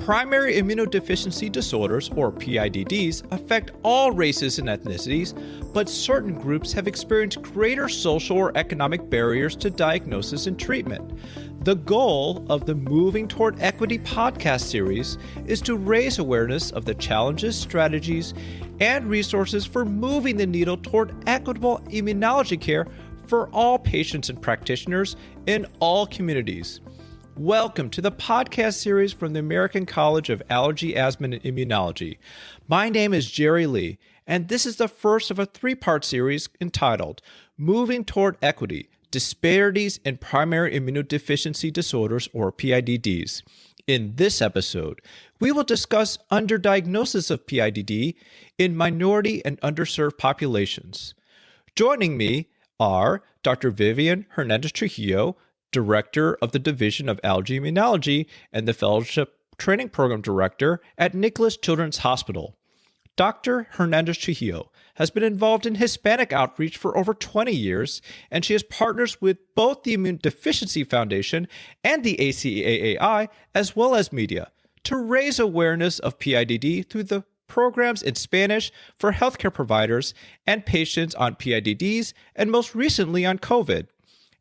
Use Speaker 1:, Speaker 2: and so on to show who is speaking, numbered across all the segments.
Speaker 1: Primary immunodeficiency disorders, or PIDDs, affect all races and ethnicities, but certain groups have experienced greater social or economic barriers to diagnosis and treatment. The goal of the Moving Toward Equity podcast series is to raise awareness of the challenges, strategies, and resources for moving the needle toward equitable immunology care for all patients and practitioners in all communities. Welcome to the podcast series from the American College of Allergy, Asthma, and Immunology. My name is Jerry Lee, and this is the first of a three-part series entitled Moving Toward Equity, Disparities in Primary Immunodeficiency Disorders, or PIDDs. In this episode, we will discuss underdiagnosis of PIDD in minority and underserved populations. Joining me are Dr. Vivian Hernandez-Trujillo, Director of the Division of Allergy Immunology and the Fellowship Training Program Director at Nicholas Children's Hospital. Dr. Hernandez-Trujillo has been involved in Hispanic outreach for over 20 years, and she has partners with both the Immune Deficiency Foundation and the ACAAI, as well as media, to raise awareness of PIDD through the programs in Spanish for healthcare providers and patients on PIDDs, and most recently on COVID.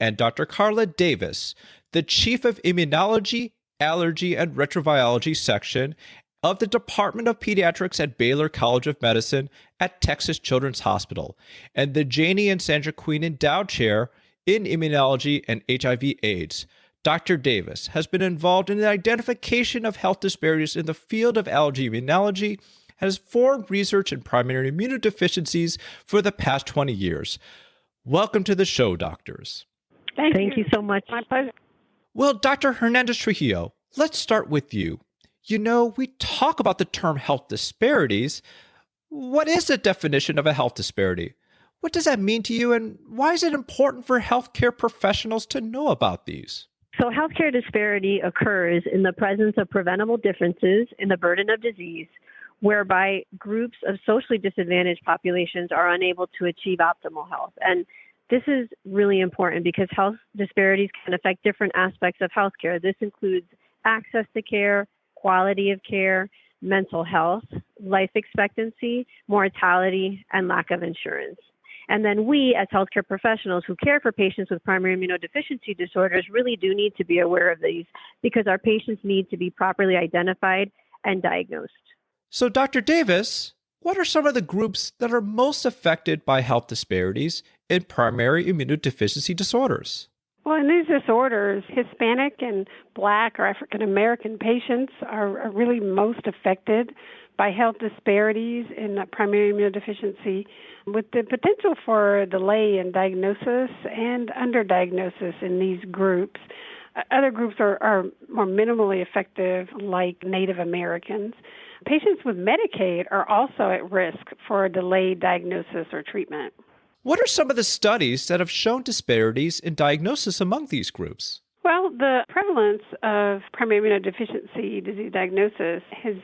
Speaker 1: And Dr. Carla Davis, the Chief of Immunology, Allergy, and Retrovirology Section of the Department of Pediatrics at Baylor College of Medicine at Texas Children's Hospital, and the Janie and Sandra Queen Endowed Chair in Immunology and HIV/AIDS. Dr. Davis has been involved in the identification of health disparities in the field of allergy immunology, has formed research in primary immunodeficiencies for the past 20 years. Welcome to the show, doctors.
Speaker 2: Thank you so much. My pleasure.
Speaker 1: Well, Dr. Hernandez-Trujillo, let's start with you. You know, we talk about the term health disparities. What is the definition of a health disparity? What does that mean to you, and why is it important for healthcare professionals to know about these?
Speaker 2: So healthcare disparity occurs in the presence of preventable differences in the burden of disease, whereby groups of socially disadvantaged populations are unable to achieve optimal health. And this is really important because health disparities can affect different aspects of healthcare. This includes access to care, quality of care, mental health, life expectancy, mortality, and lack of insurance. And then we, as healthcare professionals who care for patients with primary immunodeficiency disorders, really do need to be aware of these because our patients need to be properly identified and diagnosed.
Speaker 1: So, Dr. Davis, what are some of the groups that are most affected by health disparities in primary immunodeficiency disorders?
Speaker 3: Well, in these disorders, Hispanic and Black or African American patients are really most affected by health disparities in primary immunodeficiency, with the potential for delay in diagnosis and underdiagnosis in these groups. Other groups are more minimally effective, like Native Americans. Patients with Medicaid are also at risk for a delayed diagnosis or treatment.
Speaker 1: What are some of the studies that have shown disparities in diagnosis among these groups?
Speaker 3: Well, the prevalence of primary immunodeficiency disease diagnosis has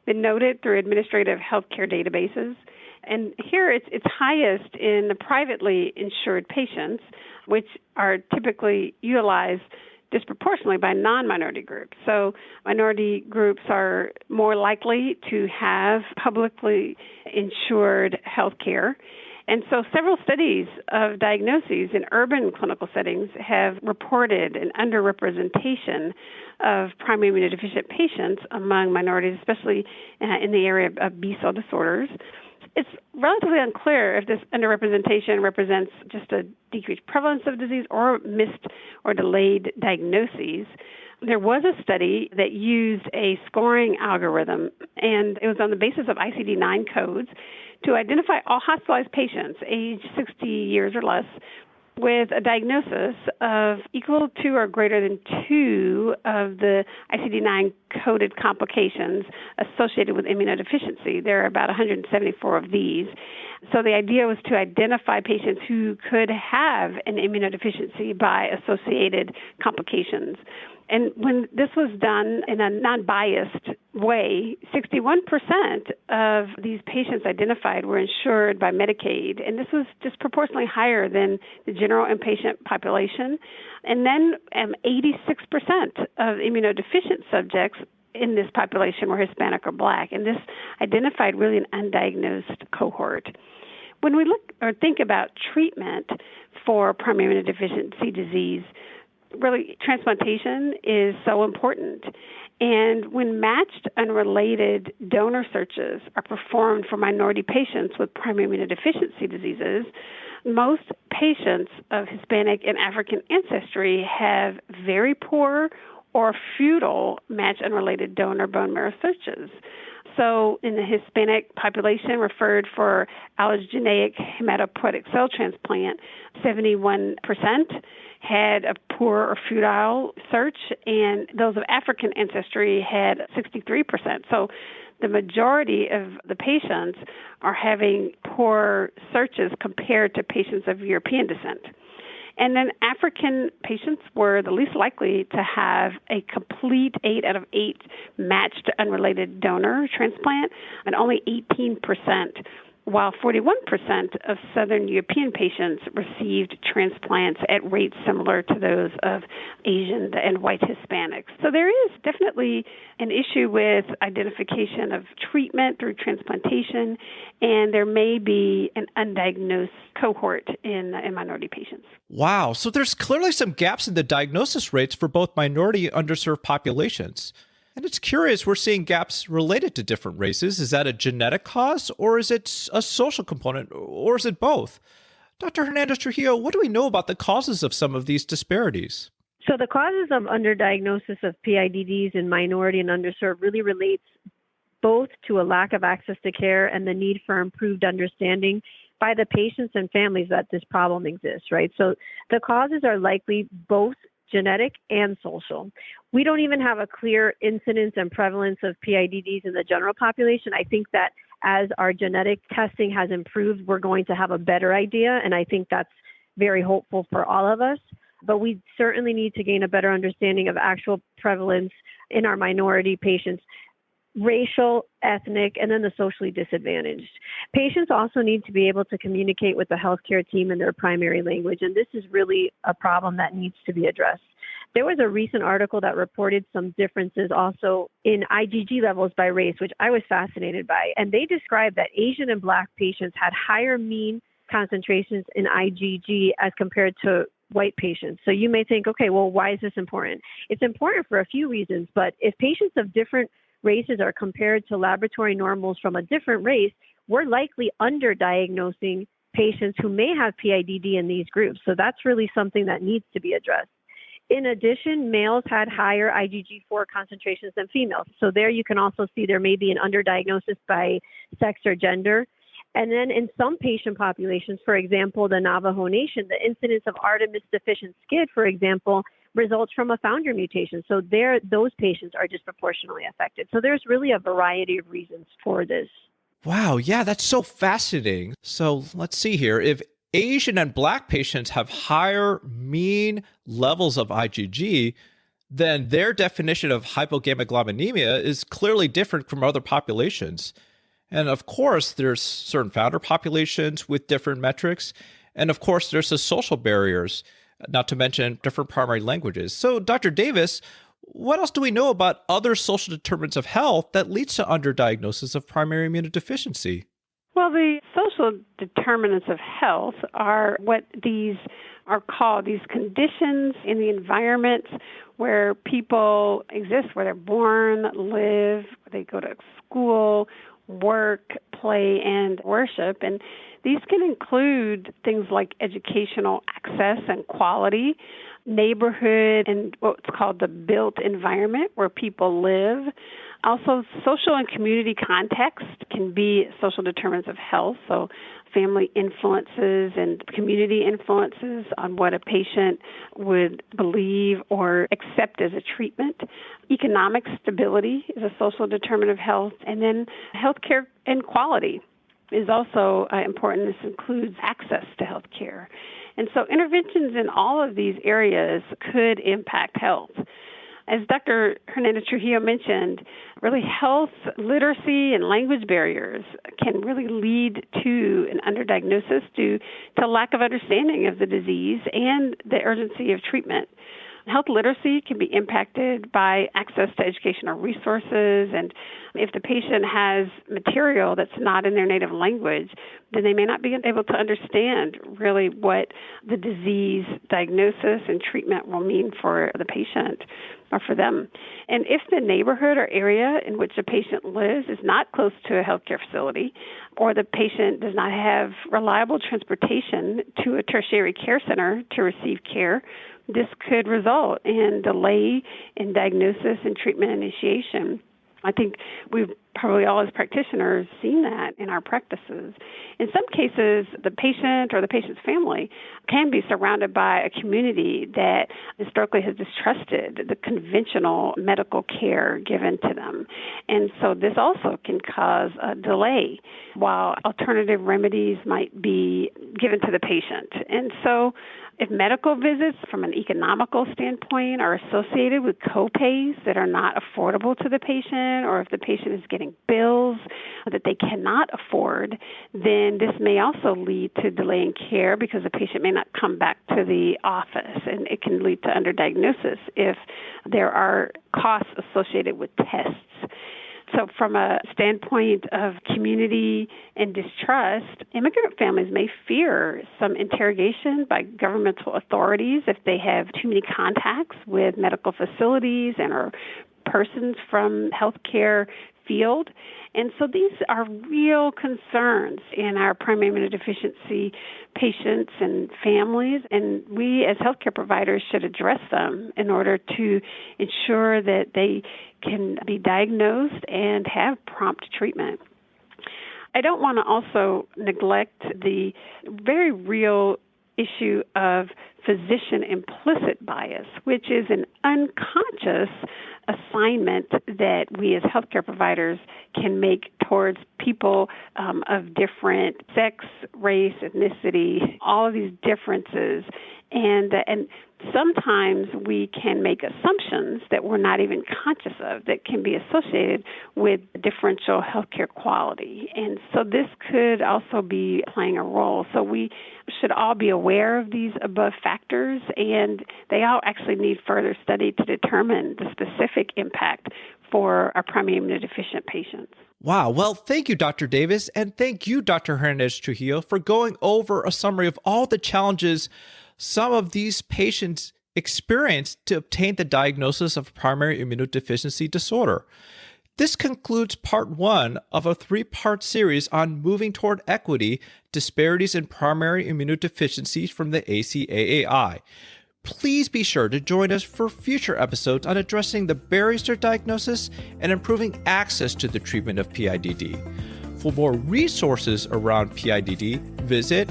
Speaker 3: been noted through administrative healthcare databases. And here it's highest in the privately insured patients, which are typically utilized disproportionately by non-minority groups. So minority groups are more likely to have publicly insured health care. And so several studies of diagnoses in urban clinical settings have reported an underrepresentation of primary immunodeficient patients among minorities, especially in the area of B-cell disorders. It's relatively unclear if this underrepresentation represents just a decreased prevalence of disease or missed or delayed diagnoses. There was a study that used a scoring algorithm, and it was on the basis of ICD-9 codes to identify all hospitalized patients aged 60 years or less with a diagnosis of equal to or greater than 2 of the ICD-9 coded complications associated with immunodeficiency. There are about 174 of these. So the idea was to identify patients who could have an immunodeficiency by associated complications. And when this was done in a non-biased way, 61% of these patients identified were insured by Medicaid, and this was disproportionately higher than the general inpatient population. And then 86% of immunodeficient subjects in this population were Hispanic or Black, and this identified really an undiagnosed cohort. When we look or think about treatment for primary immunodeficiency disease, really transplantation is so important. And when matched unrelated donor searches are performed for minority patients with primary immunodeficiency diseases, most patients of Hispanic and African ancestry have very poor or futile match unrelated donor bone marrow searches. So in the Hispanic population referred for allogeneic hematopoietic cell transplant, 71% had a poor or futile search, and those of African ancestry had 63%. So the majority of the patients are having poor searches compared to patients of European descent. And then African patients were the least likely to have a complete 8 out of 8 matched unrelated donor transplant, and only 18%, while 41% of Southern European patients received transplants at rates similar to those of Asian and white Hispanics. So there is definitely an issue with identification of treatment through transplantation, and there may be an undiagnosed cohort in minority patients.
Speaker 1: Wow. So there's clearly some gaps in the diagnosis rates for both minority and underserved populations. And it's curious, we're seeing gaps related to different races. Is that a genetic cause, or is it a social component, or is it both? Dr. Hernandez-Trujillo, what do we know about the causes of some of these disparities?
Speaker 2: So the causes of underdiagnosis of PIDDs in minority and underserved really relates both to a lack of access to care and the need for improved understanding by the patients and families that this problem exists, right? So the causes are likely both genetic and social. We don't even have a clear incidence and prevalence of PIDDs in the general population. I think that as our genetic testing has improved, we're going to have a better idea, and I think that's very hopeful for all of us. But we certainly need to gain a better understanding of actual prevalence in our minority patients, racial, ethnic, and then the socially disadvantaged. Patients also need to be able to communicate with the healthcare team in their primary language, and this is really a problem that needs to be addressed. There was a recent article that reported some differences also in IgG levels by race, which I was fascinated by, and they described that Asian and Black patients had higher mean concentrations in IgG as compared to white patients. So you may think, okay, well, why is this important? It's important for a few reasons, but if patients of different races are compared to laboratory normals from a different race, we're likely underdiagnosing patients who may have PIDD in these groups. So that's really something that needs to be addressed. In addition, males had higher IgG4 concentrations than females. So there you can also see there may be an underdiagnosis by sex or gender. And then in some patient populations, for example, the Navajo Nation, the incidence of Artemis deficient SCID, for example, results from a founder mutation. So those patients are disproportionately affected. So there's really a variety of reasons for this.
Speaker 1: Wow, yeah, that's so fascinating. So let's see here. If Asian and Black patients have higher mean levels of IgG, then their definition of hypogammaglobulinemia is clearly different from other populations. And of course, there's certain founder populations with different metrics. And of course, there's the social barriers, not to mention different primary languages. So, Dr. Davis, what else do we know about other social determinants of health that leads to underdiagnosis of primary immunodeficiency?
Speaker 3: Well, the social determinants of health are what these are called, these conditions in the environment where people exist, where they're born, live, where they go to school, work, play, and worship. And these can include things like educational access and quality, neighborhood and what's called the built environment where people live. Also, social and community context can be social determinants of health, so family influences and community influences on what a patient would believe or accept as a treatment. Economic stability is a social determinant of health, and then healthcare and quality is also important. This includes access to healthcare. And so interventions in all of these areas could impact health. As Dr. Hernandez-Trujillo mentioned, really health literacy and language barriers can really lead to an underdiagnosis due to lack of understanding of the disease and the urgency of treatment. Health literacy can be impacted by access to educational resources, and if the patient has material that's not in their native language, then they may not be able to understand really what the disease diagnosis and treatment will mean for the patient or for them. And if the neighborhood or area in which a patient lives is not close to a healthcare facility, or the patient does not have reliable transportation to a tertiary care center to receive care, this could result in delay in diagnosis and treatment initiation. I think we've probably all as practitioners seen that in our practices. In some cases, the patient or the patient's family can be surrounded by a community that historically has distrusted the conventional medical care given to them. And so this also can cause a delay while alternative remedies might be given to the patient. And so if medical visits from an economical standpoint are associated with copays that are not affordable to the patient, or if the patient is getting bills that they cannot afford, then this may also lead to delay in care because the patient may not come back to the office, and it can lead to underdiagnosis if there are costs associated with tests. So from a standpoint of community and distrust, immigrant families may fear some interrogation by governmental authorities if they have too many contacts with medical facilities and or persons from healthcare field. And so these are real concerns in our primary immunodeficiency patients and families, and we as healthcare providers should address them in order to ensure that they can be diagnosed and have prompt treatment. I don't want to also neglect the very real issue of physician implicit bias, which is an unconscious assignment that we as healthcare providers can make towards people of different sex, race, ethnicity, all of these differences. And sometimes we can make assumptions that we're not even conscious of that can be associated with differential healthcare quality. And so this could also be playing a role. So we should all be aware of these above factors, and they all actually need further study to determine the specific impact for our primary immunodeficient patients.
Speaker 1: Wow. Well, thank you, Dr. Davis, and thank you, Dr. Hernandez-Trujillo, for going over a summary of all the challenges some of these patients experience to obtain the diagnosis of primary immunodeficiency disorder. This concludes part 1 of a 3-part series on moving toward equity, disparities in primary immunodeficiency from the ACAAI. Please be sure to join us for future episodes on addressing the barriers to diagnosis and improving access to the treatment of PIDD. For more resources around PIDD, visit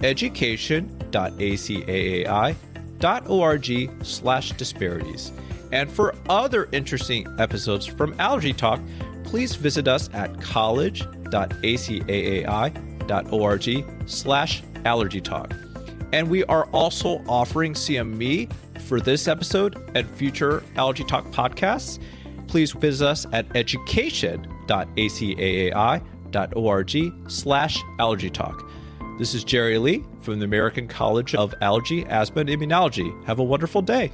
Speaker 1: education.acaai.org/disparities. And for other interesting episodes from Allergy Talk, please visit us at college.acaai.org/allergytalk. And we are also offering CME for this episode and future Allergy Talk podcasts. Please visit us at education.acaai.org/allergytalk. This is Jerry Lee from the American College of Allergy, Asthma, and Immunology. Have a wonderful day.